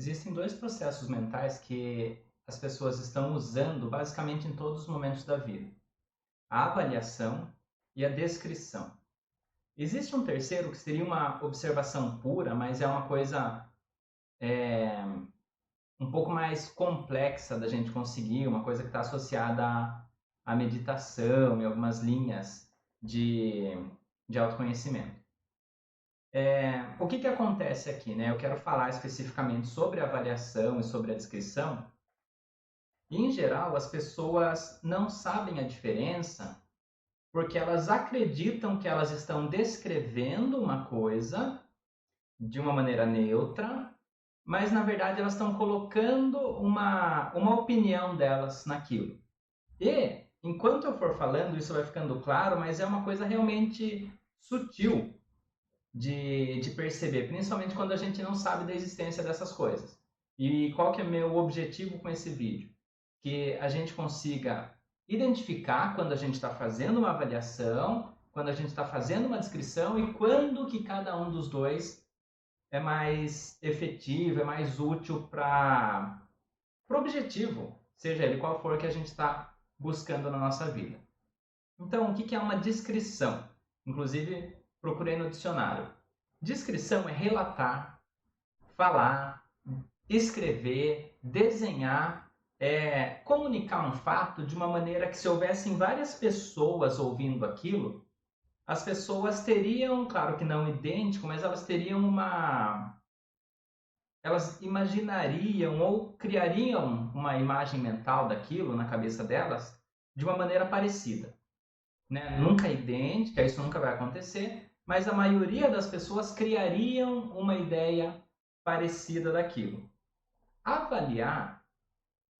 Existem dois processos mentais que as pessoas estão usando basicamente em todos os momentos da vida: a avaliação e a descrição. Existe um terceiro que seria uma observação pura, mas é uma coisa um pouco mais complexa da gente conseguir, uma coisa que está associada à meditação e algumas linhas de, de autoconhecimento. O que acontece aqui, né? Eu quero falar especificamente sobre a avaliação e sobre a descrição. E, em geral, as pessoas não sabem a diferença porque elas acreditam que elas estão descrevendo uma coisa de uma maneira neutra, mas na verdade elas estão colocando uma opinião delas naquilo. E, enquanto eu for falando, isso vai ficando claro, mas é uma coisa realmente sutil de perceber, principalmente quando a gente não sabe da existência dessas coisas. E qual que é meu objetivo com esse vídeo? Que a gente consiga identificar quando a gente está fazendo uma avaliação, quando a gente está fazendo uma descrição e quando que cada um dos dois é mais efetivo, é mais útil para o objetivo, seja ele qual for que a gente está buscando na nossa vida. Então, o que é uma descrição? Inclusive, procurei no dicionário. Descrição é relatar, falar, escrever, desenhar, comunicar um fato de uma maneira que, se houvessem várias pessoas ouvindo aquilo, as pessoas teriam, claro que não idêntico, mas elas teriam elas imaginariam ou criariam uma imagem mental daquilo na cabeça delas de uma maneira parecida, né? Nunca idêntica, isso nunca vai acontecer, mas a maioria das pessoas criariam uma ideia parecida daquilo. Avaliar,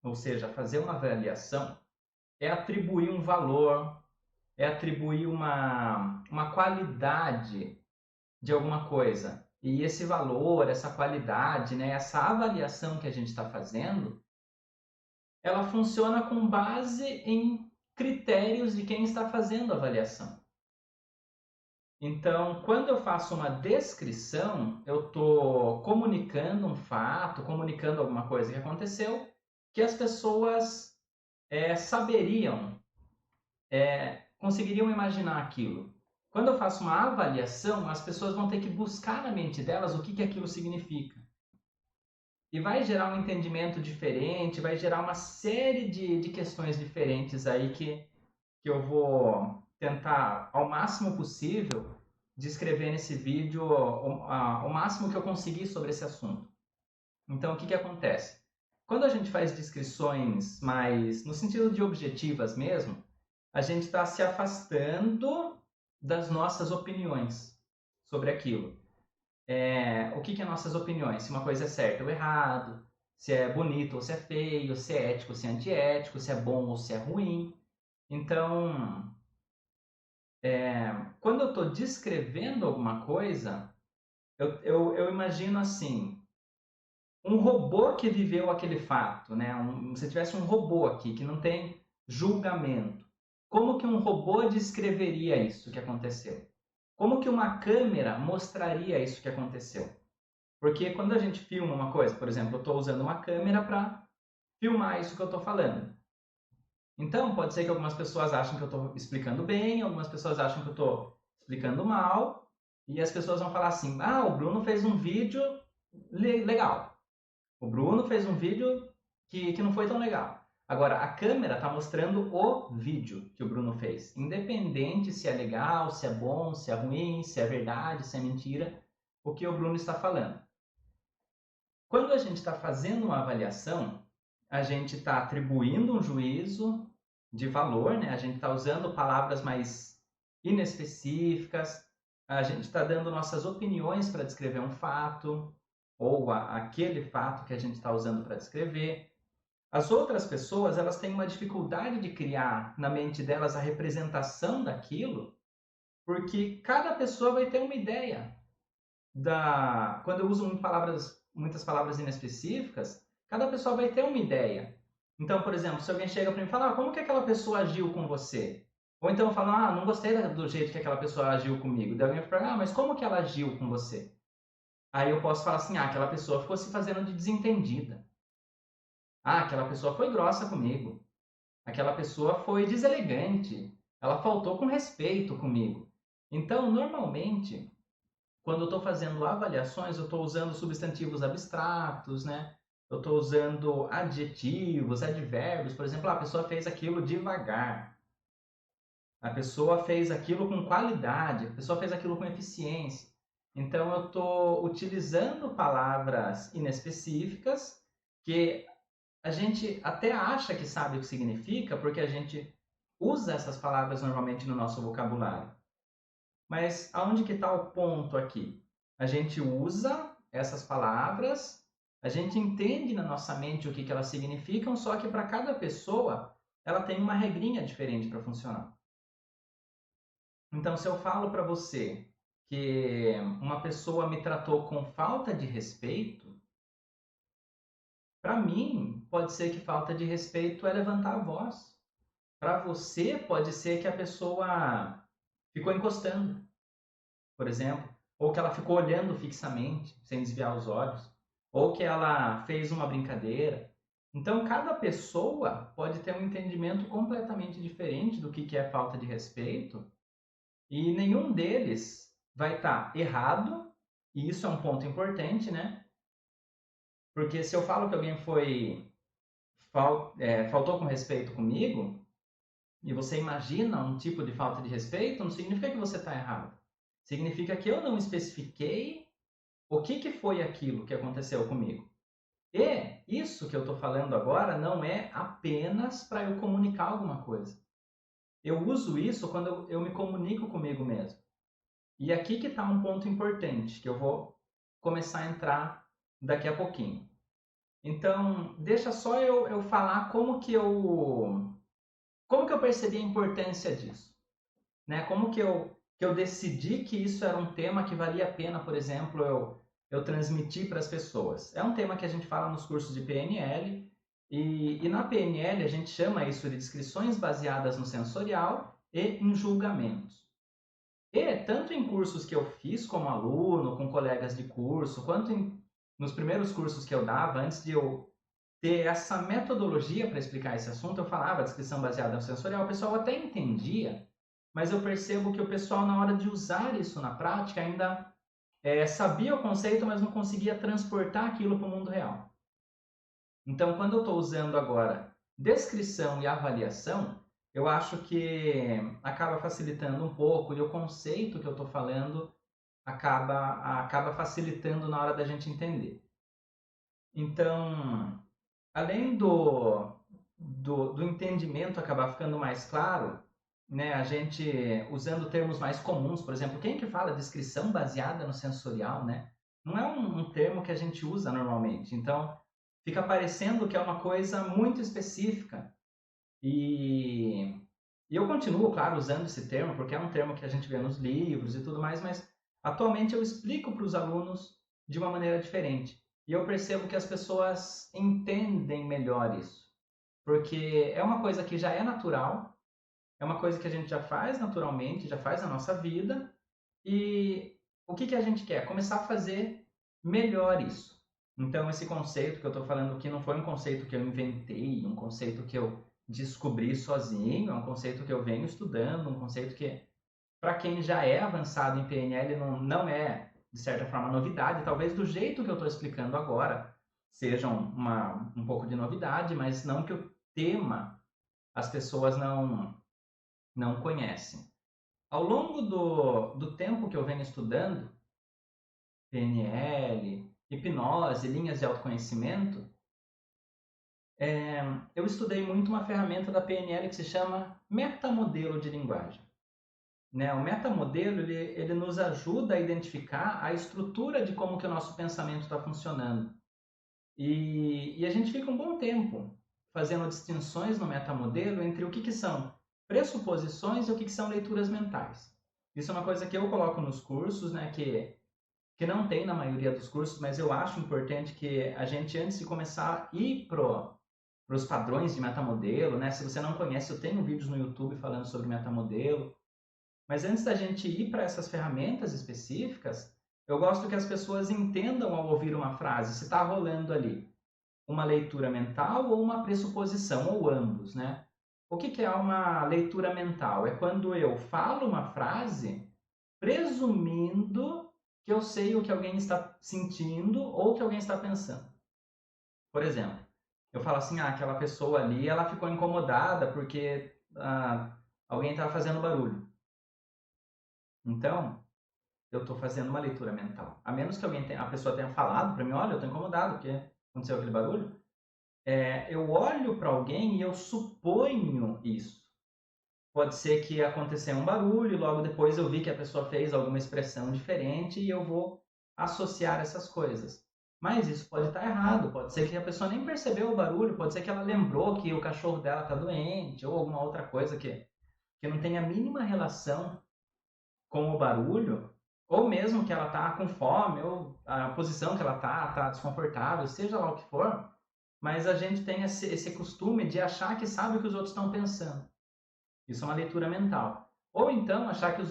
ou seja, fazer uma avaliação, é atribuir um valor, é atribuir uma qualidade de alguma coisa. E esse valor, essa qualidade, né, essa avaliação que a gente está fazendo, ela funciona com base em critérios de quem está fazendo a avaliação. Então, quando eu faço uma descrição, eu estou comunicando um fato, comunicando alguma coisa que aconteceu, que as pessoas saberiam, conseguiriam imaginar aquilo. Quando eu faço uma avaliação, as pessoas vão ter que buscar na mente delas o que aquilo significa. E vai gerar um entendimento diferente, vai gerar uma série de questões diferentes aí que eu vou tentar, ao máximo possível, descrever nesse vídeo o máximo que eu conseguir sobre esse assunto. Então, o que acontece? Quando a gente faz descrições mais no sentido de objetivas mesmo, a gente está se afastando das nossas opiniões sobre aquilo. O que é nossas opiniões? Se uma coisa é certa ou errado, se é bonito ou se é feio, se é ético ou se é antiético, se é bom ou se é ruim. Então, quando eu estou descrevendo alguma coisa, eu imagino assim, um robô que viveu aquele fato, né? Se tivesse um robô aqui que não tem julgamento, como que um robô descreveria isso que aconteceu? Como que uma câmera mostraria isso que aconteceu? Porque quando a gente filma uma coisa, por exemplo, eu estou usando uma câmera para filmar isso que eu estou falando. Então, pode ser que algumas pessoas achem que eu estou explicando bem, algumas pessoas acham que eu estou explicando mal, e as pessoas vão falar assim: ah, o Bruno fez um vídeo legal. O Bruno fez um vídeo que não foi tão legal. Agora, a câmera está mostrando o vídeo que o Bruno fez. Independente se é legal, se é bom, se é ruim, se é verdade, se é mentira, o que o Bruno está falando. Quando a gente está fazendo uma avaliação, a gente está atribuindo um juízo de valor, né? A gente está usando palavras mais inespecíficas, a gente está dando nossas opiniões para descrever um fato, ou aquele fato que a gente está usando para descrever. As outras pessoas, elas têm uma dificuldade de criar na mente delas a representação daquilo, porque cada pessoa vai ter uma ideia quando eu uso muitas palavras inespecíficas, cada pessoa vai ter uma ideia. Então, por exemplo, se alguém chega para mim e fala, como que aquela pessoa agiu com você? Ou então eu falo, não gostei do jeito que aquela pessoa agiu comigo. Daí alguém fala, mas como que ela agiu com você? Aí eu posso falar assim, aquela pessoa ficou se fazendo de desentendida. Aquela pessoa foi grossa comigo. Aquela pessoa foi deselegante. Ela faltou com respeito comigo. Então, normalmente, quando eu estou fazendo avaliações, eu estou usando substantivos abstratos, né? Eu estou usando adjetivos, advérbios. Por exemplo, a pessoa fez aquilo devagar. A pessoa fez aquilo com qualidade. A pessoa fez aquilo com eficiência. Então, eu estou utilizando palavras inespecíficas que a gente até acha que sabe o que significa, porque a gente usa essas palavras normalmente no nosso vocabulário. Mas aonde que está o ponto aqui? A gente usa essas palavras, a gente entende na nossa mente o que, que elas significam, só que para cada pessoa ela tem uma regrinha diferente para funcionar. Então, se eu falo para você que uma pessoa me tratou com falta de respeito, para mim pode ser que falta de respeito é levantar a voz. Para você pode ser que a pessoa ficou encostando, por exemplo, ou que ela ficou olhando fixamente, sem desviar os olhos, ou que ela fez uma brincadeira. Então, cada pessoa pode ter um entendimento completamente diferente do que é falta de respeito, e nenhum deles vai estar errado, e isso é um ponto importante, né? Porque se eu falo que alguém faltou com respeito comigo, e você imagina um tipo de falta de respeito, não significa que você está errado. Significa que eu não especifiquei o que foi aquilo que aconteceu comigo. E isso que eu estou falando agora não é apenas para eu comunicar alguma coisa. Eu uso isso quando eu me comunico comigo mesmo. E aqui que está um ponto importante, que eu vou começar a entrar daqui a pouquinho. Então, deixa só eu falar como que eu percebi a importância disso. Né? Como que eu decidi que isso era um tema que valia a pena, por exemplo, eu transmitir para as pessoas. É um tema que a gente fala nos cursos de PNL, e na PNL a gente chama isso de descrições baseadas no sensorial e em julgamentos. E tanto em cursos que eu fiz como aluno, com colegas de curso, quanto nos primeiros cursos que eu dava, antes de eu ter essa metodologia para explicar esse assunto, eu falava descrição baseada no sensorial, o pessoal até entendia, mas eu percebo que o pessoal, na hora de usar isso na prática, ainda sabia o conceito, mas não conseguia transportar aquilo para o mundo real. Então, quando eu estou usando agora descrição e avaliação, eu acho que acaba facilitando um pouco, e o conceito que eu estou falando acaba facilitando na hora da gente entender. Então, além do entendimento acabar ficando mais claro, né, a gente usando termos mais comuns, por exemplo, quem que fala descrição baseada no sensorial, né? Não é um termo que a gente usa normalmente. Então, fica parecendo que é uma coisa muito específica. E, e eu continuo, claro, usando esse termo, porque é um termo que a gente vê nos livros e tudo mais, mas atualmente eu explico para os alunos de uma maneira diferente. E eu percebo que as pessoas entendem melhor isso. Porque é uma coisa que já é natural, é uma coisa que a gente já faz naturalmente, já faz na nossa vida. E o que a gente quer? Começar a fazer melhor isso. Então, esse conceito que eu estou falando aqui não foi um conceito que eu inventei, um conceito que eu descobri sozinho, é um conceito que eu venho estudando, um conceito que, para quem já é avançado em PNL, não é, de certa forma, novidade. Talvez do jeito que eu estou explicando agora seja um pouco de novidade, mas não que o tema as pessoas não conhecem. Ao longo do tempo que eu venho estudando PNL, hipnose, linhas de autoconhecimento, eu estudei muito uma ferramenta da PNL que se chama metamodelo de linguagem. Né? O metamodelo ele nos ajuda a identificar a estrutura de como que o nosso pensamento está funcionando. E a gente fica um bom tempo fazendo distinções no metamodelo entre o que são pressuposições e o que são leituras mentais. Isso é uma coisa que eu coloco nos cursos, né, que não tem na maioria dos cursos, mas eu acho importante que a gente, antes de começar a ir para os padrões de metamodelo, né, se você não conhece, eu tenho vídeos no YouTube falando sobre metamodelo, mas antes da gente ir para essas ferramentas específicas, Eu gosto que as pessoas entendam ao ouvir uma frase se está rolando ali uma leitura mental ou uma pressuposição, ou ambos, né? O que que é uma leitura mental? É quando eu falo uma frase presumindo que eu sei o que alguém está sentindo ou o que alguém está pensando. Por exemplo, eu falo assim, aquela pessoa ali, ela ficou incomodada porque alguém estava fazendo barulho. Então, eu estou fazendo uma leitura mental. A menos que a pessoa tenha falado para mim, olha, eu estou incomodado porque aconteceu aquele barulho. Eu olho para alguém e eu suponho isso. Pode ser que aconteceu um barulho e logo depois eu vi que a pessoa fez alguma expressão diferente e eu vou associar essas coisas. Mas isso pode estar errado, pode ser que a pessoa nem percebeu o barulho, pode ser que ela lembrou que o cachorro dela está doente ou alguma outra coisa que não tem a mínima relação com o barulho, ou mesmo que ela está com fome, ou a posição que ela está desconfortável, seja lá o que for, mas a gente tem esse costume de achar que sabe o que os outros estão pensando. Isso é uma leitura mental. Ou então achar que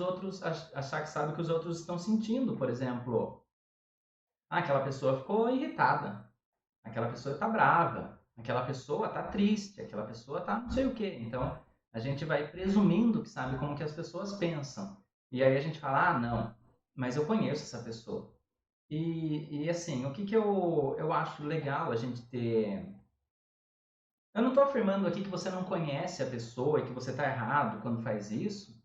sabe o que os outros estão sentindo, por exemplo, aquela pessoa ficou irritada, aquela pessoa está brava, aquela pessoa está triste, aquela pessoa está não sei o quê. Então, a gente vai presumindo que sabe como que as pessoas pensam. E aí a gente fala, não, mas eu conheço essa pessoa. E assim, o que eu acho legal a gente ter. Eu não estou afirmando aqui que você não conhece a pessoa e que você está errado quando faz isso,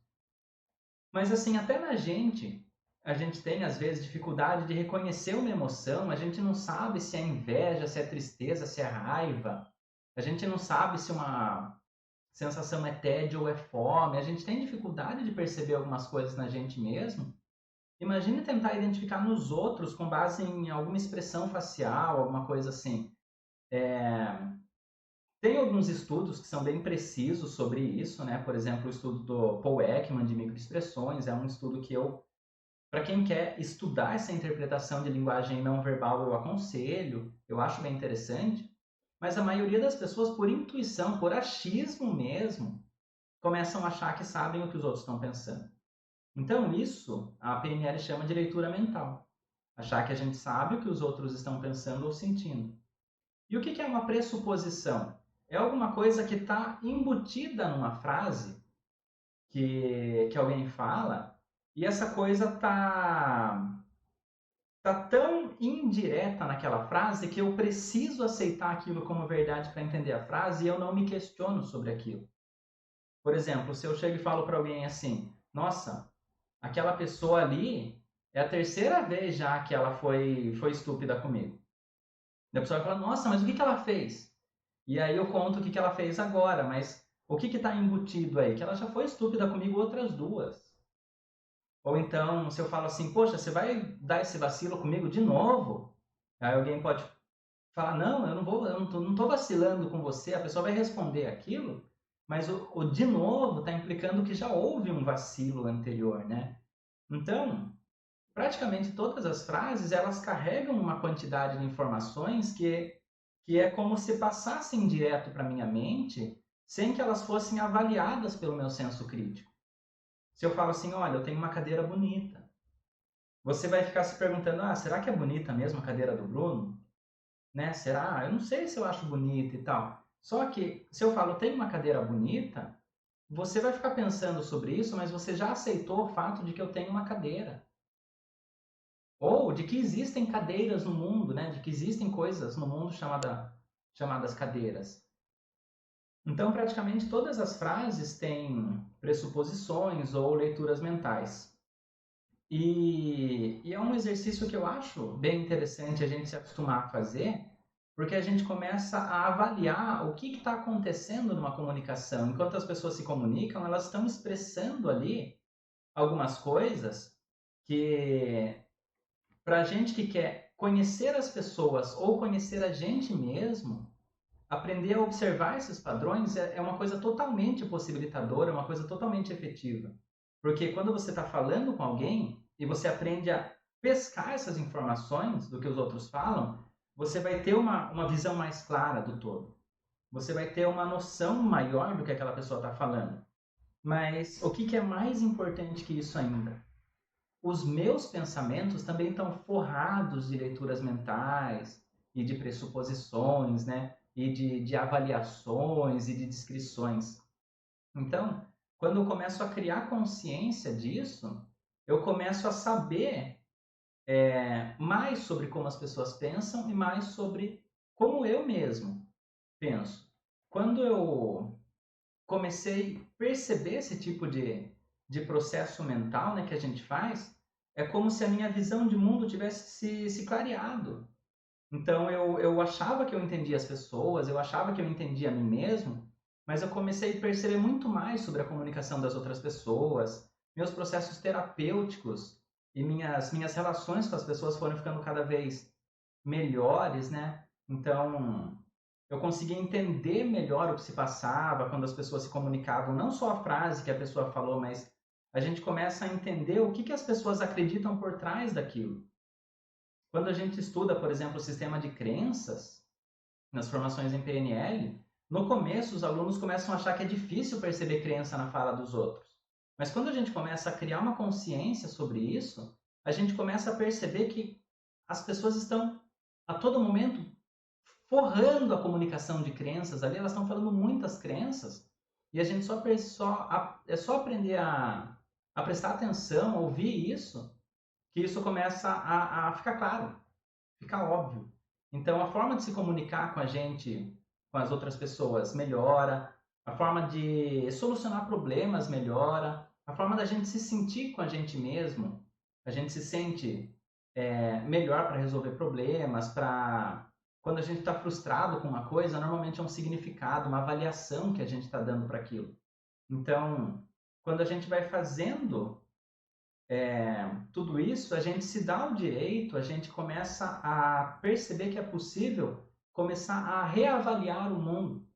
mas assim, até na gente, a gente tem às vezes dificuldade de reconhecer uma emoção, a gente não sabe se é inveja, se é tristeza, se é raiva, a gente não sabe se uma sensação é tédio ou é fome, a gente tem dificuldade de perceber algumas coisas na gente mesmo. Imagine tentar identificar nos outros com base em alguma expressão facial, alguma coisa assim. Tem alguns estudos que são bem precisos sobre isso, né? Por exemplo, o estudo do Paul Ekman de microexpressões é um estudo que para quem quer estudar essa interpretação de linguagem não verbal, eu aconselho, eu acho bem interessante, mas a maioria das pessoas, por intuição, por achismo mesmo, começam a achar que sabem o que os outros estão pensando. Então, isso a PNL chama de leitura mental. Achar que a gente sabe o que os outros estão pensando ou sentindo. E o que é uma pressuposição? É alguma coisa que está embutida numa frase que alguém fala e essa coisa tá tão indireta naquela frase que eu preciso aceitar aquilo como verdade para entender a frase e eu não me questiono sobre aquilo. Por exemplo, se eu chego e falo para alguém assim, nossa, aquela pessoa ali é a terceira vez já que ela foi estúpida comigo. E a pessoa vai falar, nossa, mas o que ela fez? E aí eu conto o que ela fez agora, mas o que está embutido aí? Que ela já foi estúpida comigo outras duas. Ou então, se eu falo assim, poxa, você vai dar esse vacilo comigo de novo? Aí alguém pode falar, não, eu não tô vacilando com você, a pessoa vai responder aquilo, mas o de novo está implicando que já houve um vacilo anterior, né? Então, praticamente todas as frases, elas carregam uma quantidade de informações que é como se passassem direto para minha mente, sem que elas fossem avaliadas pelo meu senso crítico. Se eu falo assim, olha, eu tenho uma cadeira bonita, você vai ficar se perguntando, será que é bonita mesmo a cadeira do Bruno? Né? Será? Eu não sei se eu acho bonita e tal. Só que, se eu falo, tem uma cadeira bonita, você vai ficar pensando sobre isso, mas você já aceitou o fato de que eu tenho uma cadeira. Ou de que existem cadeiras no mundo, né? De que existem coisas no mundo chamadas cadeiras. Então, praticamente todas as frases têm pressuposições ou leituras mentais. E é um exercício que eu acho bem interessante a gente se acostumar a fazer, porque a gente começa a avaliar o que está acontecendo numa comunicação. Enquanto as pessoas se comunicam, elas estão expressando ali algumas coisas que, para a gente que quer conhecer as pessoas ou conhecer a gente mesmo, aprender a observar esses padrões é uma coisa totalmente possibilitadora, é uma coisa totalmente efetiva. Porque quando você está falando com alguém e você aprende a pescar essas informações do que os outros falam, você vai ter uma visão mais clara do todo. Você vai ter uma noção maior do que aquela pessoa está falando. Mas o que é mais importante que isso ainda? os meus pensamentos também estão forrados de leituras mentais e de pressuposições, né? E de avaliações e de descrições. Então, quando eu começo a criar consciência disso, eu começo a saber mais sobre como as pessoas pensam e mais sobre como eu mesmo penso. Quando eu comecei a perceber esse tipo de processo mental, né, que a gente faz, é como se a minha visão de mundo tivesse se clareado. Então eu achava que eu entendia as pessoas, eu achava que eu entendia a mim mesmo, mas eu comecei a perceber muito mais sobre a comunicação das outras pessoas, meus processos terapêuticos e minhas relações com as pessoas foram ficando cada vez melhores, né? Então eu conseguia entender melhor o que se passava quando as pessoas se comunicavam, não só a frase que a pessoa falou, mas a gente começa a entender o que as pessoas acreditam por trás daquilo. Quando a gente estuda, por exemplo, o sistema de crenças, nas formações em PNL, no começo os alunos começam a achar que é difícil perceber crença na fala dos outros. Mas quando a gente começa a criar uma consciência sobre isso, a gente começa a perceber que as pessoas estão a todo momento forrando a comunicação de crenças ali, elas estão falando muitas crenças, e a gente é só aprender a prestar atenção, a ouvir isso, que isso começa a ficar claro, ficar óbvio. Então, a forma de se comunicar com a gente, com as outras pessoas, melhora, a forma de solucionar problemas melhora, a forma da gente se sentir com a gente mesmo, a gente se sente melhor para resolver problemas, para quando a gente está frustrado com uma coisa, normalmente é um significado, uma avaliação que a gente está dando para aquilo. Então, quando a gente vai fazendo tudo isso, a gente se dá o direito, a gente começa a perceber que é possível começar a reavaliar o mundo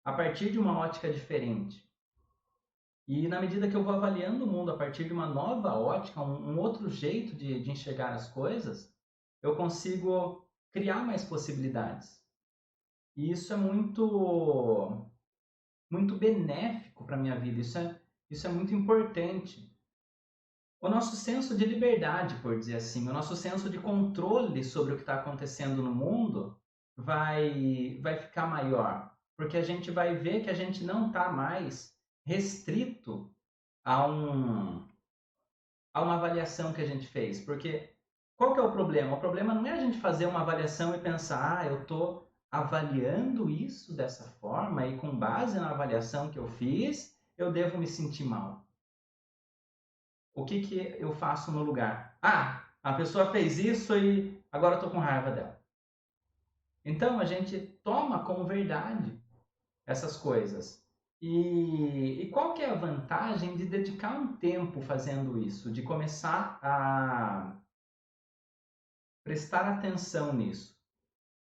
a partir de uma ótica diferente. E na medida que eu vou avaliando o mundo a partir de uma nova ótica, um outro jeito de enxergar as coisas, eu consigo criar mais possibilidades. E isso é muito benéfico para a minha vida, isso é muito importante. O nosso senso de liberdade, por dizer assim, o nosso senso de controle sobre o que está acontecendo no mundo vai ficar maior, porque a gente vai ver que a gente não está mais restrito a, a uma avaliação que a gente fez. Porque qual que é o problema? O problema não é a gente fazer uma avaliação e pensar, eu estou avaliando isso dessa forma e com base na avaliação que eu fiz, eu devo me sentir mal. O que eu faço no lugar? Ah, a pessoa fez isso e agora eu estou com raiva dela. Então a gente toma como verdade essas coisas. E qual que é a vantagem de dedicar um tempo fazendo isso? De começar a prestar atenção nisso.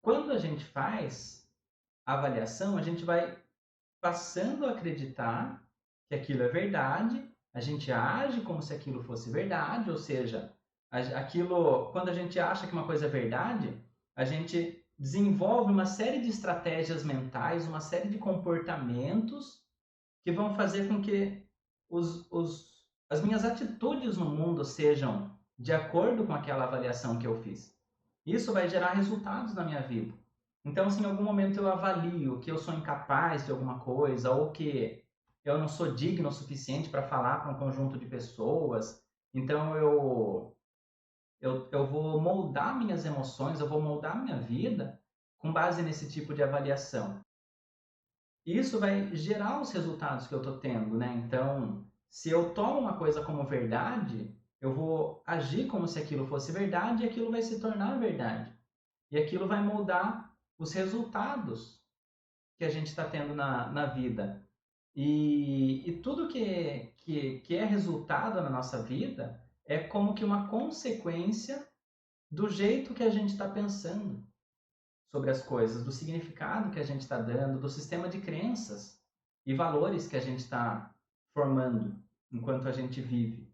Quando a gente faz a avaliação, a gente vai passando a acreditar que aquilo é verdade, a gente age como se aquilo fosse verdade, ou seja, aquilo, quando a gente acha que uma coisa é verdade, a gente desenvolve uma série de estratégias mentais, uma série de comportamentos que vão fazer com que as minhas atitudes no mundo sejam de acordo com aquela avaliação que eu fiz. Isso vai gerar resultados na minha vida. Então, se em algum momento eu avalio que eu sou incapaz de alguma coisa ou que eu não sou digno o suficiente para falar para um conjunto de pessoas, então eu vou moldar minhas emoções, eu vou moldar minha vida com base nesse tipo de avaliação. E isso vai gerar os resultados que eu estou tendo, né? Então, se eu tomo uma coisa como verdade, eu vou agir como se aquilo fosse verdade e aquilo vai se tornar verdade. E aquilo vai moldar os resultados que a gente está tendo na vida. E tudo que é resultado na nossa vida é como que uma consequência do jeito que a gente está pensando sobre as coisas, do significado que a gente está dando, do sistema de crenças e valores que a gente está formando enquanto a gente vive.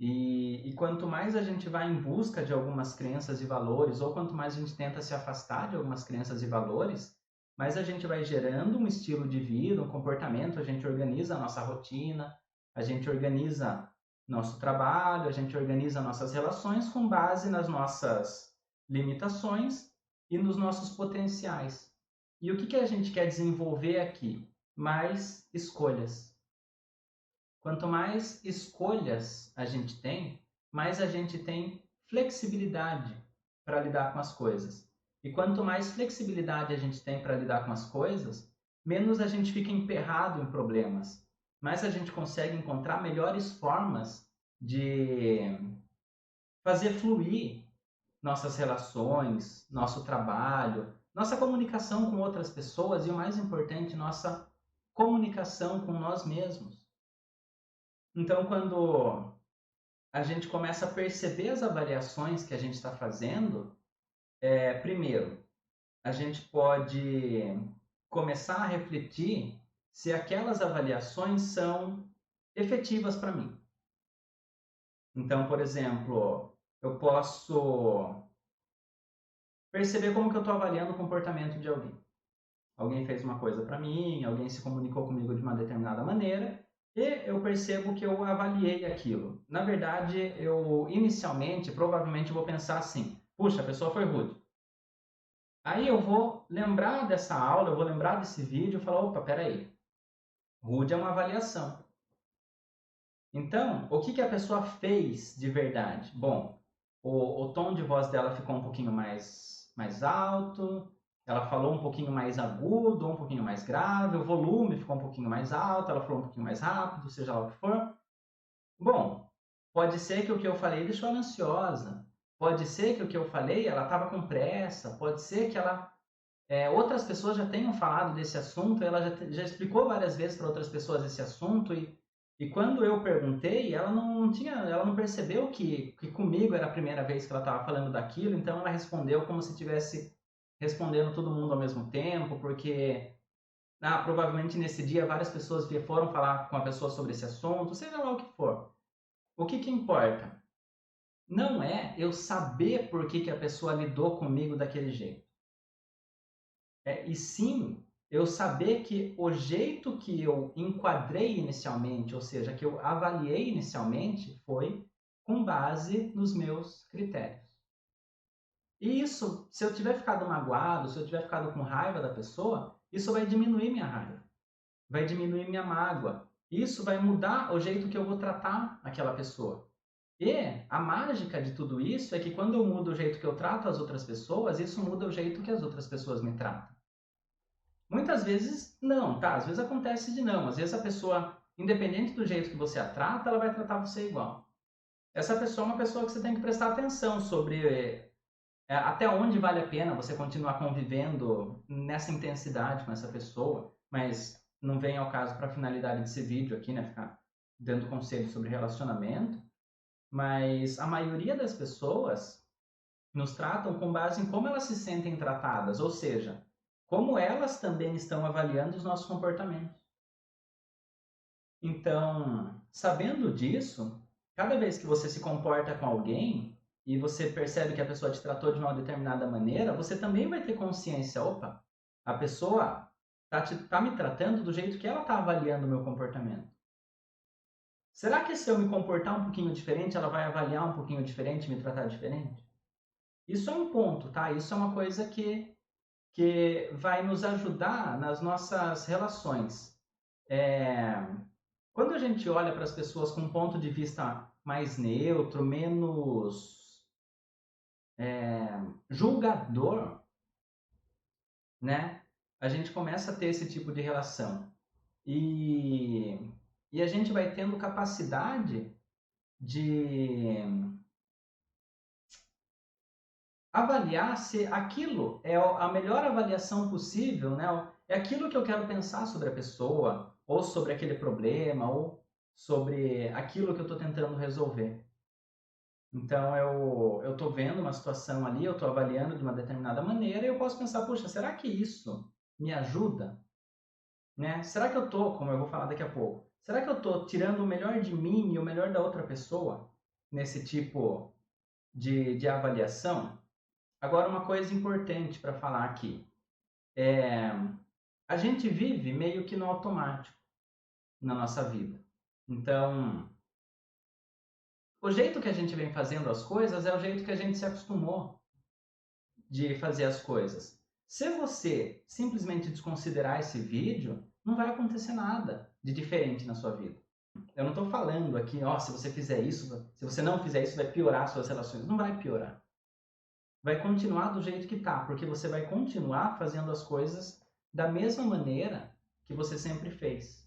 E quanto mais a gente vai em busca de algumas crenças e valores, ou quanto mais a gente tenta se afastar de algumas crenças e valores, mais a gente vai gerando um estilo de vida, um comportamento, a gente organiza a nossa rotina, a gente organiza nosso trabalho, a gente organiza nossas relações com base nas nossas limitações e nos nossos potenciais. E o que que a gente quer desenvolver aqui? Mais escolhas. Quanto mais escolhas a gente tem, mais a gente tem flexibilidade para lidar com as coisas. E quanto mais flexibilidade a gente tem para lidar com as coisas, menos a gente fica emperrado em problemas, mais a gente consegue encontrar melhores formas de fazer fluir nossas relações, nosso trabalho, nossa comunicação com outras pessoas e, o mais importante, nossa comunicação com nós mesmos. Então, quando a gente começa a perceber as avaliações que a gente está fazendo, primeiro, a gente pode começar a refletir se aquelas avaliações são efetivas para mim. Então, por exemplo, eu posso perceber como que eu estou avaliando o comportamento de alguém. Alguém fez uma coisa para mim, alguém se comunicou comigo de uma determinada maneira, e eu percebo que eu avaliei aquilo. Na verdade, eu inicialmente, provavelmente, vou pensar assim: puxa, a pessoa foi rude. Aí eu vou lembrar dessa aula, eu vou lembrar desse vídeo e falar: opa, peraí, rude é uma avaliação. Então, o que que a pessoa fez de verdade? Bom, o tom de voz dela ficou um pouquinho mais alto, ela falou um pouquinho mais agudo, um pouquinho mais grave, o volume ficou um pouquinho mais alto, ela falou um pouquinho mais rápido, seja lá o que for. Bom, pode ser que o que eu falei deixou ela ansiosa, pode ser que o que eu falei ela estava com pressa, pode ser que outras pessoas já tenham falado desse assunto, ela já explicou várias vezes para outras pessoas esse assunto e quando eu perguntei, ela não percebeu que comigo era a primeira vez que ela estava falando daquilo, então ela respondeu como se estivesse respondendo todo mundo ao mesmo tempo, porque provavelmente nesse dia várias pessoas foram falar com a pessoa sobre esse assunto, seja lá o que for. O que que importa? Não é eu saber por que a pessoa lidou comigo daquele jeito. E sim eu saber que o jeito que eu enquadrei inicialmente, ou seja, que eu avaliei inicialmente, foi com base nos meus critérios. E isso, se eu tiver ficado magoado, se eu tiver ficado com raiva da pessoa, isso vai diminuir minha raiva, vai diminuir minha mágoa. Isso vai mudar o jeito que eu vou tratar aquela pessoa. E a mágica de tudo isso é que quando eu mudo o jeito que eu trato as outras pessoas, isso muda o jeito que as outras pessoas me tratam. Muitas vezes não, tá? Às vezes acontece de não. Às vezes a pessoa, independente do jeito que você a trata, ela vai tratar você igual. Essa pessoa é uma pessoa que você tem que prestar atenção sobre até onde vale a pena você continuar convivendo nessa intensidade com essa pessoa, mas não vem ao caso para a finalidade desse vídeo aqui, né? Ficar dando conselhos sobre relacionamento, mas a maioria das pessoas nos tratam com base em como elas se sentem tratadas, ou seja, como elas também estão avaliando os nossos comportamentos. Então, sabendo disso, cada vez que você se comporta com alguém e você percebe que a pessoa te tratou de uma determinada maneira, você também vai ter consciência, opa, a pessoa tá me tratando do jeito que ela está avaliando o meu comportamento. Será que se eu me comportar um pouquinho diferente, ela vai avaliar um pouquinho diferente, me tratar diferente? Isso é um ponto, tá? Isso é uma coisa que vai nos ajudar nas nossas relações. Quando a gente olha para as pessoas com um ponto de vista mais neutro, menos julgador, né? A gente começa a ter esse tipo de relação. E a gente vai tendo capacidade de avaliar se aquilo é a melhor avaliação possível, né? É aquilo que eu quero pensar sobre a pessoa, ou sobre aquele problema, ou sobre aquilo que eu estou tentando resolver. Então eu estou vendo uma situação ali, eu estou avaliando de uma determinada maneira e eu posso pensar, puxa, será que isso me ajuda? Né? Será que eu estou, como eu vou falar daqui a pouco, será que eu estou tirando o melhor de mim e o melhor da outra pessoa nesse tipo de avaliação? Agora, uma coisa importante para falar aqui. A gente vive meio que no automático na nossa vida. Então, o jeito que a gente vem fazendo as coisas é o jeito que a gente se acostumou de fazer as coisas. Se você simplesmente desconsiderar esse vídeo, não vai acontecer nada de diferente na sua vida. Eu não estou falando aqui, ó, se você fizer isso, se você não fizer isso, vai piorar suas relações. Não vai piorar. Vai continuar do jeito que tá, porque você vai continuar fazendo as coisas da mesma maneira que você sempre fez.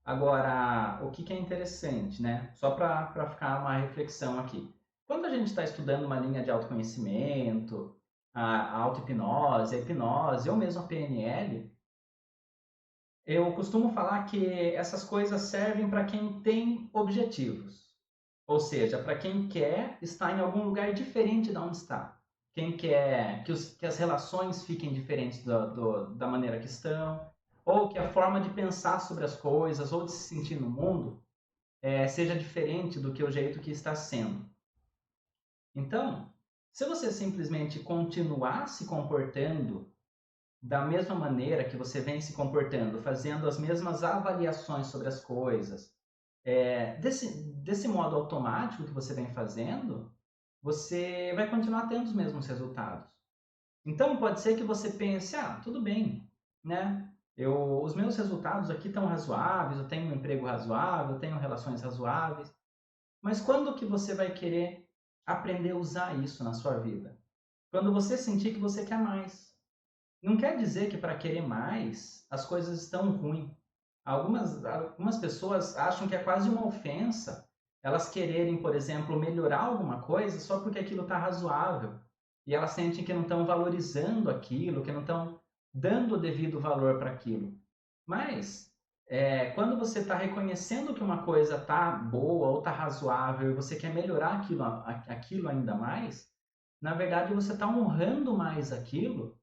Agora, o que é interessante, né? Só para ficar uma reflexão aqui. Quando a gente está estudando uma linha de autoconhecimento, a auto-hipnose, a hipnose ou mesmo a PNL, eu costumo falar que essas coisas servem para quem tem objetivos. Ou seja, para quem quer estar em algum lugar diferente de onde está. Quem quer que as relações fiquem diferentes da maneira que estão, ou que a forma de pensar sobre as coisas, ou de se sentir no mundo, seja diferente do que o jeito que está sendo. Então, se você simplesmente continuar se comportando da mesma maneira que você vem se comportando, fazendo as mesmas avaliações sobre as coisas, desse modo automático que você vem fazendo, você vai continuar tendo os mesmos resultados. Então, pode ser que você pense, tudo bem, né? Os meus resultados aqui estão razoáveis, eu tenho um emprego razoável, eu tenho relações razoáveis. Mas quando que você vai querer aprender a usar isso na sua vida? Quando você sentir que você quer mais. Não quer dizer que para querer mais as coisas estão ruins. Algumas pessoas acham que é quase uma ofensa elas quererem, por exemplo, melhorar alguma coisa só porque aquilo está razoável. E elas sentem que não estão valorizando aquilo, que não estão dando o devido valor para aquilo. Mas, quando você está reconhecendo que uma coisa está boa ou está razoável e você quer melhorar aquilo ainda mais, na verdade você está honrando mais aquilo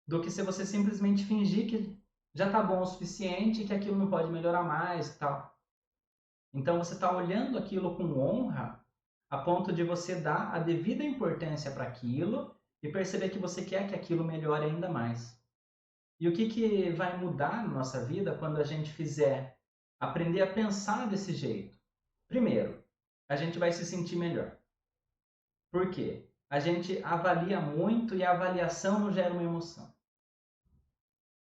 do que se você simplesmente fingir que já está bom o suficiente e que aquilo não pode melhorar mais e tal. Então você está olhando aquilo com honra a ponto de você dar a devida importância para aquilo e perceber que você quer que aquilo melhore ainda mais. E o que vai mudar na nossa vida quando a gente fizer aprender a pensar desse jeito? Primeiro, a gente vai se sentir melhor. Por quê? A gente avalia muito e a avaliação não gera uma emoção.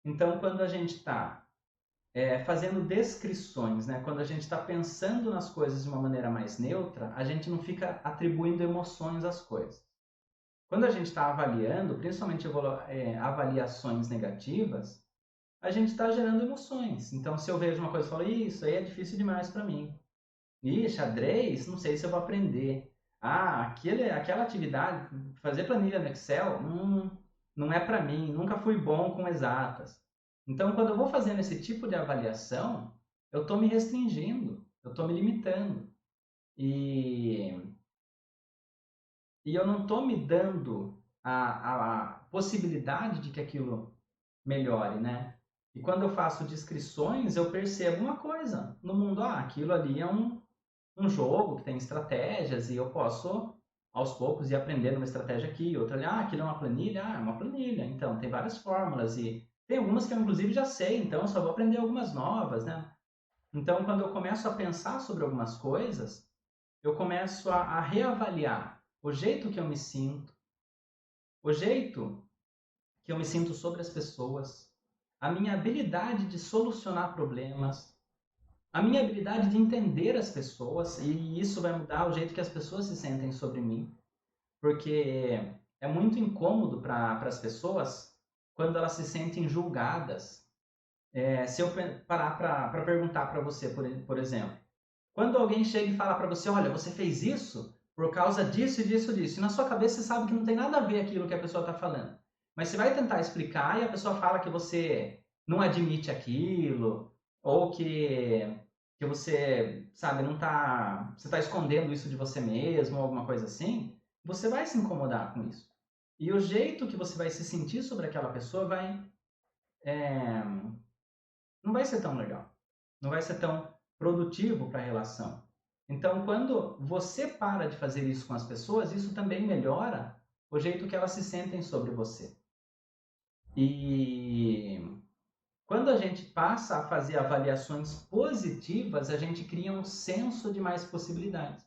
Então, quando a gente está fazendo descrições, né? Quando a gente está pensando nas coisas de uma maneira mais neutra, a gente não fica atribuindo emoções às coisas. Quando a gente está avaliando, principalmente avaliações negativas, a gente está gerando emoções. Então, se eu vejo uma coisa e falo, isso aí é difícil demais para mim. Xadrez, não sei se eu vou aprender. Aquela atividade, fazer planilha no Excel, não é para mim, nunca fui bom com exatas. Então, quando eu vou fazendo esse tipo de avaliação, eu estou me restringindo, eu estou me limitando. E eu não estou me dando a possibilidade de que aquilo melhore, né? E quando eu faço descrições, eu percebo uma coisa no mundo. Aquilo ali é um jogo que tem estratégias e eu posso, aos poucos, ir aprendendo uma estratégia aqui, outra ali. Aquilo é uma planilha? É uma planilha. Então, tem várias fórmulas e tem algumas que eu, inclusive, já sei, então eu só vou aprender algumas novas, né? Então, quando eu começo a pensar sobre algumas coisas, eu começo a reavaliar o jeito que eu me sinto, o jeito que eu me sinto sobre as pessoas, a minha habilidade de solucionar problemas, a minha habilidade de entender as pessoas, e isso vai mudar o jeito que as pessoas se sentem sobre mim, porque é muito incômodo para as pessoas quando elas se sentem julgadas. Se eu parar para perguntar para você, por exemplo, quando alguém chega e fala para você, olha, você fez isso por causa disso e disso e disso, e na sua cabeça você sabe que não tem nada a ver aquilo que a pessoa está falando, mas você vai tentar explicar e a pessoa fala que você não admite aquilo, ou que você, sabe, não tá, você está escondendo isso de você mesmo, ou alguma coisa assim, você vai se incomodar com isso. E o jeito que você vai se sentir sobre aquela pessoa não vai ser tão legal, não vai ser tão produtivo para a relação. Então, quando você para de fazer isso com as pessoas, isso também melhora o jeito que elas se sentem sobre você. E quando a gente passa a fazer avaliações positivas, a gente cria um senso de mais possibilidades.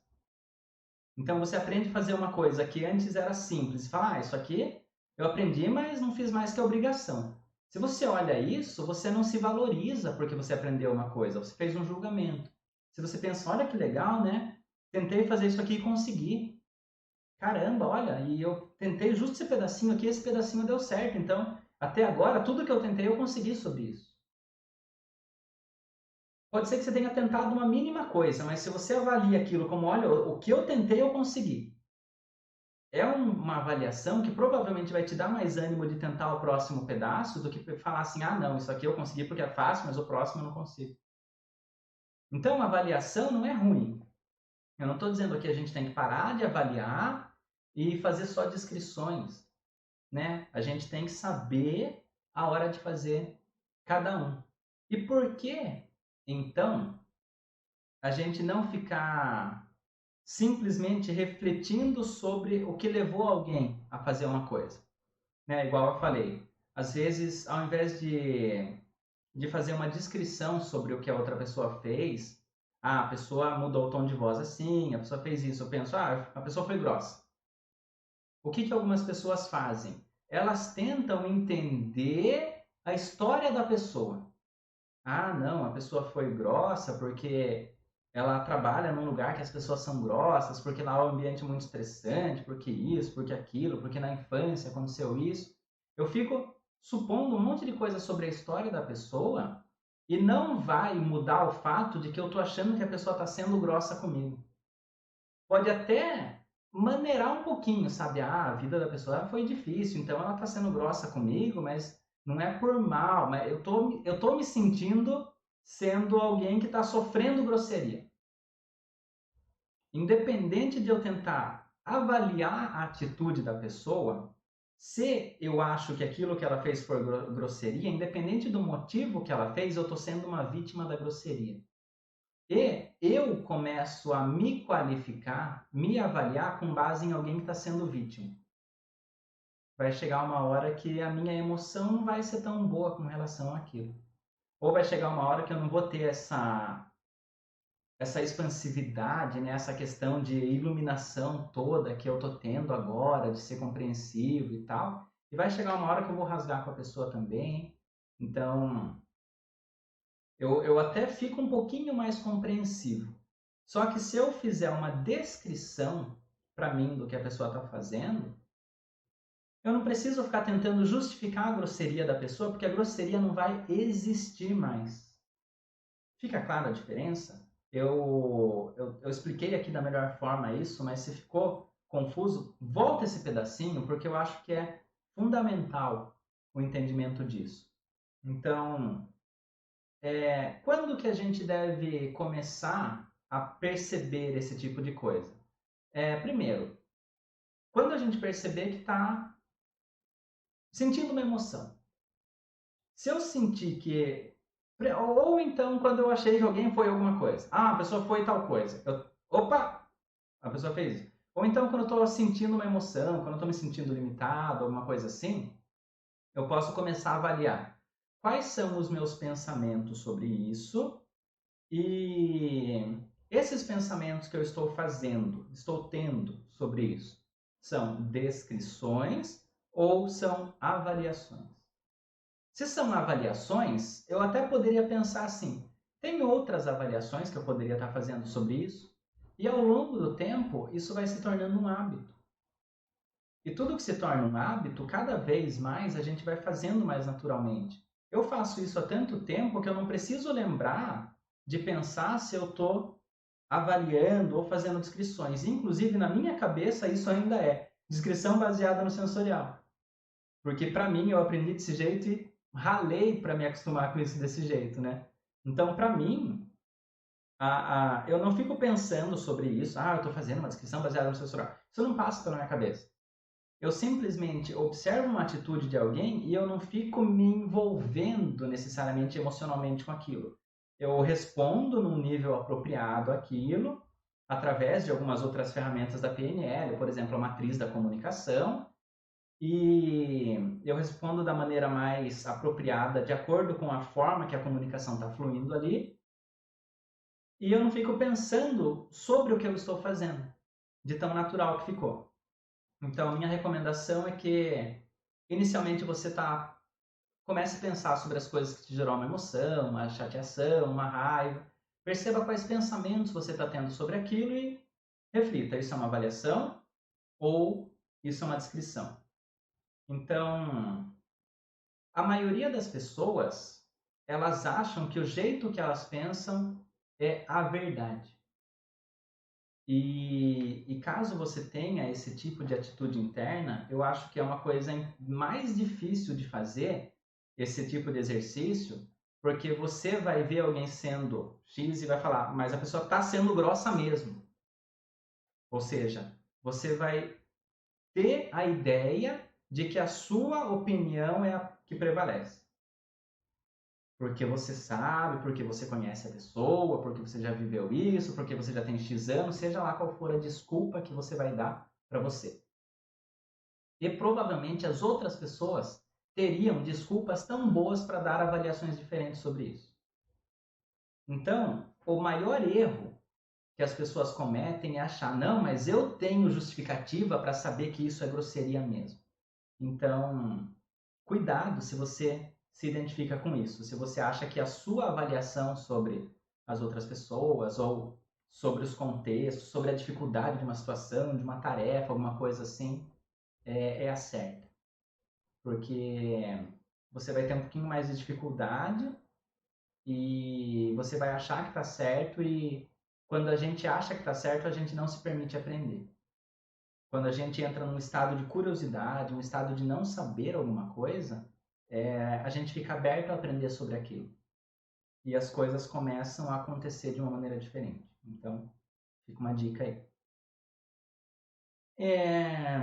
Então você aprende a fazer uma coisa que antes era simples, e fala, isso aqui eu aprendi, mas não fiz mais que a obrigação. Se você olha isso, você não se valoriza porque você aprendeu uma coisa, você fez um julgamento. Se você pensa, olha que legal, né? Tentei fazer isso aqui e consegui. Caramba, olha, e eu tentei justo esse pedacinho aqui, esse pedacinho deu certo. Então, até agora, tudo que eu tentei, eu consegui sobre isso. Pode ser que você tenha tentado uma mínima coisa, mas se você avalia aquilo como, olha, o que eu tentei, eu consegui. É uma avaliação que provavelmente vai te dar mais ânimo de tentar o próximo pedaço do que falar assim, ah, não, isso aqui eu consegui porque é fácil, mas o próximo eu não consigo. Então, a avaliação não é ruim. Eu não estou dizendo aqui que a gente tem que parar de avaliar e fazer só descrições, né? A gente tem que saber a hora de fazer cada um. E por que, então, a gente não ficar simplesmente refletindo sobre o que levou alguém a fazer uma coisa? Né? Igual eu falei, às vezes, ao invés de fazer uma descrição sobre o que a outra pessoa fez, a pessoa mudou o tom de voz assim, a pessoa fez isso, eu penso, a pessoa foi grossa. O que algumas pessoas fazem? Elas tentam entender a história da pessoa. Ah, não, a pessoa foi grossa porque ela trabalha num lugar que as pessoas são grossas, porque lá é um ambiente muito estressante, porque isso, porque aquilo, porque na infância aconteceu isso. Eu fico supondo um monte de coisa sobre a história da pessoa e não vai mudar o fato de que eu tô achando que a pessoa está sendo grossa comigo. Pode até maneirar um pouquinho, sabe? Ah, a vida da pessoa foi difícil, então ela está sendo grossa comigo, mas não é por mal, mas eu tô me sentindo sendo alguém que está sofrendo grosseria. Independente de eu tentar avaliar a atitude da pessoa, se eu acho que aquilo que ela fez foi grosseria, independente do motivo que ela fez, eu estou sendo uma vítima da grosseria. E eu começo a me qualificar, me avaliar com base em alguém que está sendo vítima. Vai chegar uma hora que a minha emoção não vai ser tão boa com relação àquilo. Ou vai chegar uma hora que eu não vou ter essa expansividade, né? Essa questão de iluminação toda que eu tô tendo agora, de ser compreensivo e tal. E vai chegar uma hora que eu vou rasgar com a pessoa também. Então, eu até fico um pouquinho mais compreensivo. Só que se eu fizer uma descrição para mim do que a pessoa está fazendo, eu não preciso ficar tentando justificar a grosseria da pessoa, porque a grosseria não vai existir mais. Fica clara a diferença? Eu expliquei aqui da melhor forma isso, mas se ficou confuso, volta esse pedacinho, porque eu acho que é fundamental o entendimento disso. Então, quando que a gente deve começar a perceber esse tipo de coisa? Primeiro, quando a gente perceber que está sentindo uma emoção. Se eu sentir que. Ou então, quando eu achei que alguém foi alguma coisa. Ah, a pessoa foi tal coisa. Opa! A pessoa fez isso. Ou então, quando eu estou sentindo uma emoção, quando eu estou me sentindo limitado, alguma coisa assim, eu posso começar a avaliar quais são os meus pensamentos sobre isso e esses pensamentos que eu estou fazendo, estou tendo sobre isso, são descrições ou são avaliações? Se são avaliações, eu até poderia pensar assim: tem outras avaliações que eu poderia estar fazendo sobre isso? E ao longo do tempo, isso vai se tornando um hábito. E tudo que se torna um hábito, cada vez mais a gente vai fazendo mais naturalmente. Eu faço isso há tanto tempo que eu não preciso lembrar de pensar se eu estou avaliando ou fazendo descrições. Inclusive, na minha cabeça, isso ainda é descrição baseada no sensorial. Porque para mim eu aprendi desse jeito e ralei para me acostumar com isso desse jeito, né? Então, para mim, eu não fico pensando sobre isso. Ah, eu estou fazendo uma descrição baseada no sensorial. Isso não passa pela minha cabeça. Eu simplesmente observo uma atitude de alguém e eu não fico me envolvendo necessariamente emocionalmente com aquilo. Eu respondo num nível apropriado àquilo, através de algumas outras ferramentas da PNL, por exemplo, a matriz da comunicação, e eu respondo da maneira mais apropriada, de acordo com a forma que a comunicação está fluindo ali, e eu não fico pensando sobre o que eu estou fazendo. de tão natural que ficou. Então, minha recomendação é que, inicialmente, comece a pensar sobre as coisas que te geram uma emoção, uma chateação, uma raiva. Perceba quais pensamentos você está tendo sobre aquilo e reflita, isso é uma avaliação ou isso é uma descrição? Então, a maioria das pessoas, elas acham que o jeito que elas pensam é a verdade. E caso você tenha esse tipo de atitude interna, eu acho que é uma coisa mais difícil de fazer, esse tipo de exercício, porque você vai ver alguém sendo X e vai falar, mas a pessoa está sendo grossa mesmo. Ou seja, você vai ter a ideia de que a sua opinião é a que prevalece. Porque você sabe, porque você conhece a pessoa, porque você já viveu isso, porque você já tem X anos, seja lá qual for a desculpa que você vai dar para você. E provavelmente as outras pessoas teriam desculpas tão boas para dar avaliações diferentes sobre isso. Então, o maior erro que as pessoas cometem é achar, não, mas eu tenho justificativa para saber que isso é grosseria mesmo. Então, cuidado se você se identifica com isso, se você acha que a sua avaliação sobre as outras pessoas ou sobre os contextos, sobre a dificuldade de uma situação, de uma tarefa, alguma coisa assim, é a certa. Porque você vai ter um pouquinho mais de dificuldade e você vai achar que está certo e quando a gente acha que está certo, a gente não se permite aprender. Quando a gente entra num estado de curiosidade, um estado de não saber alguma coisa, a gente fica aberto a aprender sobre aquilo. E as coisas começam a acontecer de uma maneira diferente. Então, fica uma dica aí. É...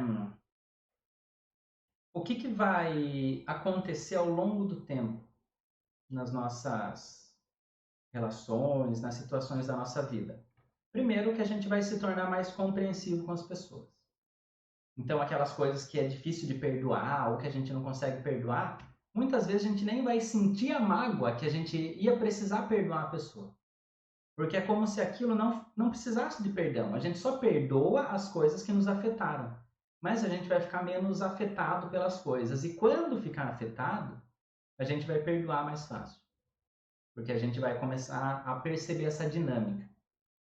O que vai acontecer ao longo do tempo nas nossas relações, nas situações da nossa vida? Primeiro, que a gente vai se tornar mais compreensivo com as pessoas. Então, aquelas coisas que é difícil de perdoar ou que a gente não consegue perdoar, muitas vezes a gente nem vai sentir a mágoa que a gente ia precisar perdoar a pessoa. Porque é como se aquilo não precisasse de perdão. A gente só perdoa as coisas que nos afetaram. Mas a gente vai ficar menos afetado pelas coisas. E quando ficar afetado, a gente vai perdoar mais fácil. Porque a gente vai começar a perceber essa dinâmica.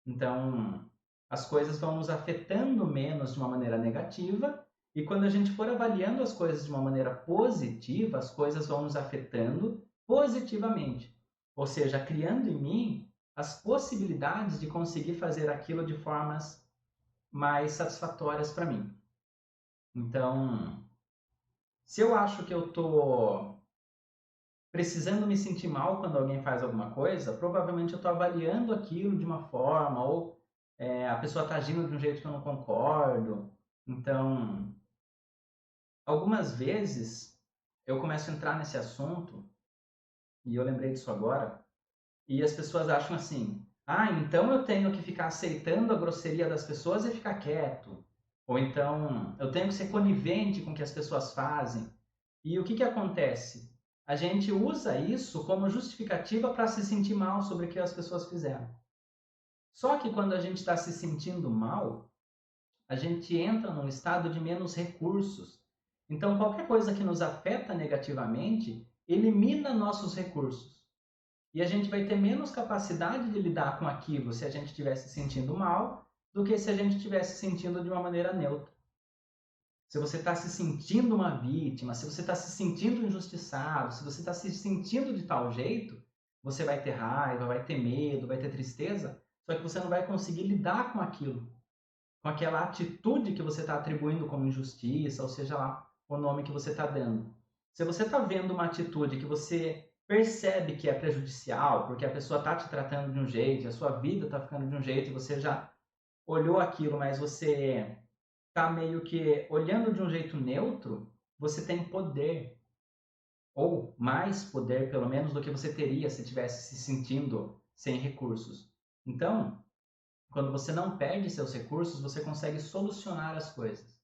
Então, as coisas vão nos afetando menos de uma maneira negativa, e quando a gente for avaliando as coisas de uma maneira positiva, as coisas vão nos afetando positivamente. Ou seja, criando em mim as possibilidades de conseguir fazer aquilo de formas mais satisfatórias para mim. Então, se eu acho que eu estou precisando me sentir mal quando alguém faz alguma coisa, provavelmente eu estou avaliando aquilo de uma forma, ou a pessoa está agindo de um jeito que eu não concordo. Então, algumas vezes eu começo a entrar nesse assunto, e eu lembrei disso agora, e as pessoas acham assim, ah, então eu tenho que ficar aceitando a grosseria das pessoas e ficar quieto. Ou então, eu tenho que ser conivente com o que as pessoas fazem. E o que acontece? A gente usa isso como justificativa para se sentir mal sobre o que as pessoas fizeram. Só que quando a gente está se sentindo mal, a gente entra num estado de menos recursos. Então, qualquer coisa que nos afeta negativamente elimina nossos recursos. E a gente vai ter menos capacidade de lidar com aquilo se a gente estivesse se sentindo mal do que se a gente estivesse se sentindo de uma maneira neutra. Se você está se sentindo uma vítima, se você está se sentindo injustiçado, se você está se sentindo de tal jeito, você vai ter raiva, vai ter medo, vai ter tristeza, só que você não vai conseguir lidar com aquilo, com aquela atitude que você está atribuindo como injustiça, ou seja lá o nome que você está dando. Se você está vendo uma atitude que você percebe que é prejudicial, porque a pessoa está te tratando de um jeito, a sua vida está ficando de um jeito, e você já olhou aquilo, mas você está meio que olhando de um jeito neutro, você tem poder, ou mais poder, pelo menos, do que você teria se estivesse se sentindo sem recursos. Então, quando você não perde seus recursos, você consegue solucionar as coisas.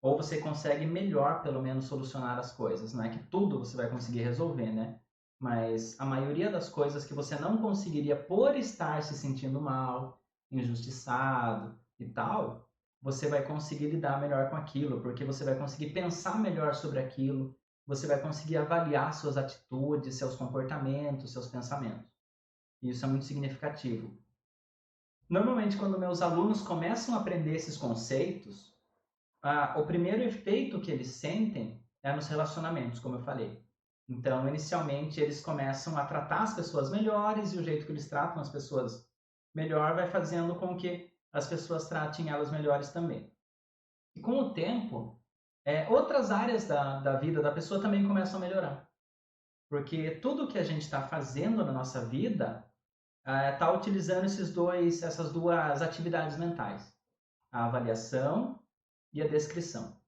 Ou você consegue melhor, pelo menos, solucionar as coisas. Não é que tudo você vai conseguir resolver, né? Mas a maioria das coisas que você não conseguiria por estar se sentindo mal, injustiçado e tal, você vai conseguir lidar melhor com aquilo, porque você vai conseguir pensar melhor sobre aquilo, você vai conseguir avaliar suas atitudes, seus comportamentos, seus pensamentos. E isso é muito significativo. Normalmente, quando meus alunos começam a aprender esses conceitos, o primeiro efeito que eles sentem é nos relacionamentos, como eu falei. Então, inicialmente, eles começam a tratar as pessoas melhores e o jeito que eles tratam as pessoas melhor vai fazendo com que as pessoas tratem elas melhores também. E com o tempo, outras áreas da vida da pessoa também começam a melhorar. Porque tudo que a gente está fazendo na nossa vida está utilizando essas duas atividades mentais, a avaliação e a descrição.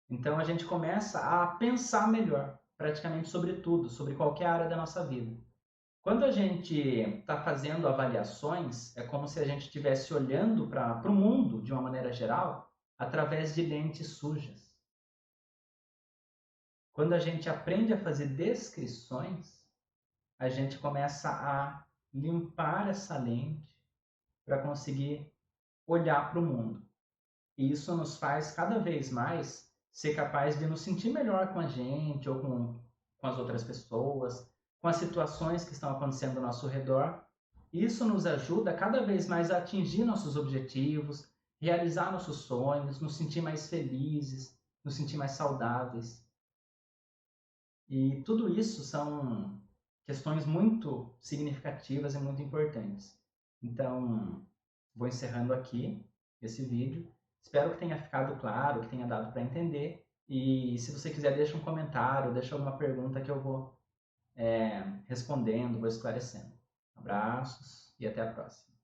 Então a gente começa a pensar melhor, praticamente sobre tudo, sobre qualquer área da nossa vida. Quando a gente está fazendo avaliações, é como se a gente estivesse olhando para o mundo, de uma maneira geral, através de lentes sujas. Quando a gente aprende a fazer descrições, a gente começa a limpar essa lente para conseguir olhar para o mundo. E isso nos faz cada vez mais ser capaz de nos sentir melhor com a gente ou com as outras pessoas, com as situações que estão acontecendo ao nosso redor. Isso nos ajuda cada vez mais a atingir nossos objetivos, realizar nossos sonhos, nos sentir mais felizes, nos sentir mais saudáveis. E tudo isso são questões muito significativas e muito importantes. Então, vou encerrando aqui esse vídeo. Espero que tenha ficado claro, que tenha dado para entender. E se você quiser, deixa um comentário, deixa alguma pergunta que eu vou respondendo, vou esclarecendo. Abraços e até a próxima.